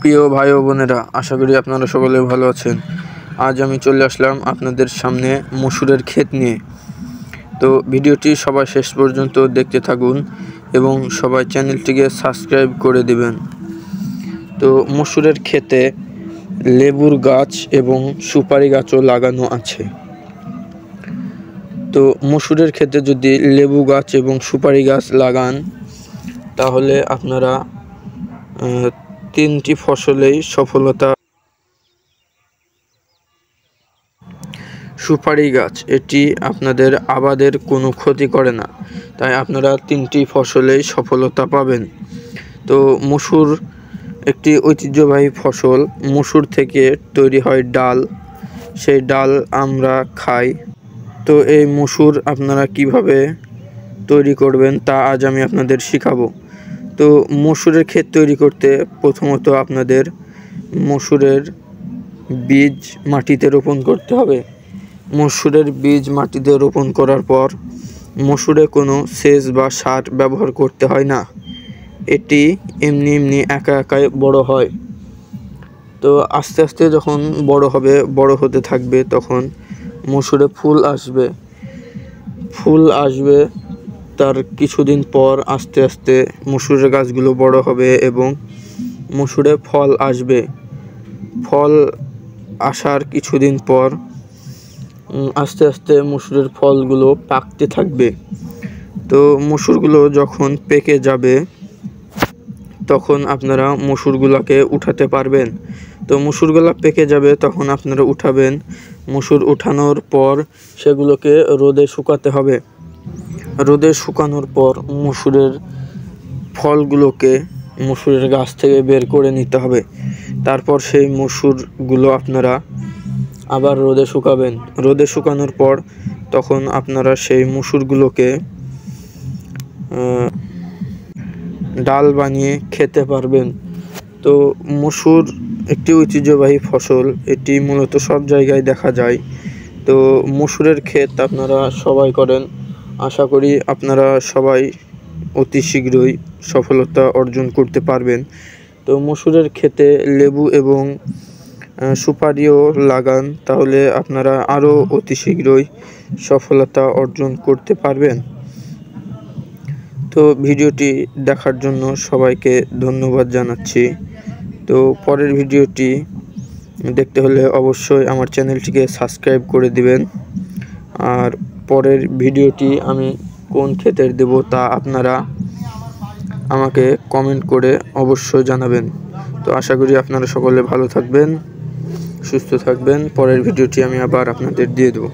প্রিয় ভাই ও বোনেরা, আশা করি আপনারা সকলে ভালো আছেন। আজ আমি চলে আসলাম আপনাদের সামনে মসুরের ক্ষেত নিয়ে। তো ভিডিওটি সবাই শেষ পর্যন্ত দেখতে থাকুন এবং সবাই চ্যানেলটিকে সাবস্ক্রাইব করে দিবেন। তো মসুরের ক্ষেতে লেবুর গাছ এবং সুপারি গাছও লাগানো আছে। তো মসুরের ক্ষেতে যদি লেবু গাছ এবং সুপারি গাছ লাগান তাহলে আপনারা তিনটি ফসলেই সফলতা। সুপারি গাছ এটি আপনাদের আবাদের কোনো ক্ষতি করে না, তাই আপনারা তিনটি ফসলেই সফলতা পাবেন। তো মসুর একটি ঐতিহ্যবাহী ফসল। মসুর থেকে তৈরি হয় ডাল, সেই ডাল আমরা খাই। তো এই মসুর আপনারা কিভাবে তৈরি করবেন তা আজ আমি আপনাদের শেখাবো। তো মসুরের ক্ষেত তৈরি করতে প্রথমত আপনাদের মসুরের বীজ মাটিতে রোপণ করতে হবে। মসুরের বীজ মাটিতে রোপণ করার পর মসুরে কোনো সেচ বা সার ব্যবহার করতে হয় না, এটি এমনি এমনি একা একাই বড় হয়। তো আস্তে আস্তে যখন বড় হতে থাকবে তখন মসুরে ফুল আসবে। তার কিছুদিন পর আস্তে আস্তে মসুরের গাছগুলো বড় হবে এবং মসুরে ফল আসবে। ফল আসার কিছুদিন পর আস্তে আস্তে মসুরের ফলগুলো পাকতে থাকবে। তো মসুরগুলো যখন পেকে যাবে তখন আপনারা মসুরগুলোকে উঠাতে পারবেন। তো মসুরগুলো পেকে যাবে তখন আপনারা উঠাবেন। মসুর উঠানোর পর সেগুলোকে রোদে শুকাতে হবে। রোদে শুকানোর পর মসুরের ফলগুলোকে মসুরের গাছ থেকে বের করে নিতে হবে। তারপর সেই মসুরগুলো আপনারা আবার রোদে শুকাবেন। রোদে শুকানোর পর তখন আপনারা সেই মসুরগুলোকে ডাল বানিয়ে খেতে পারবেন। তো মসুর একটি ঐতিহ্যবাহী ফসল, এটি মূলত সব জায়গায় দেখা যায়। তো মসুরের ক্ষেত আপনারা সবাই করেন, আশা করি আপনারা সবাই অতি শীঘ্রই সফলতা অর্জন করতে পারবেন। তো মসুরের ক্ষেতে লেবু এবং সুপারিও লাগান, তাহলে আপনারা আরও অতি শীঘ্রই সফলতা অর্জন করতে পারবেন। তো ভিডিওটি দেখার জন্য সবাইকে ধন্যবাদ জানাচ্ছি। তো পরের ভিডিওটি দেখতে হলে অবশ্যই আমার চ্যানেলটিকে সাবস্ক্রাইব করে দিবেন। আর পরের ভিডিওটি আমি কোন ক্ষেতের দেব তা আপনারা আমাকে কমেন্ট করে অবশ্যই জানাবেন। তো আশা করি আপনারা সকলে ভালো থাকবেন, সুস্থ থাকবেন। পরের ভিডিওটি আমি আবার আপনাদের দিয়ে দেব।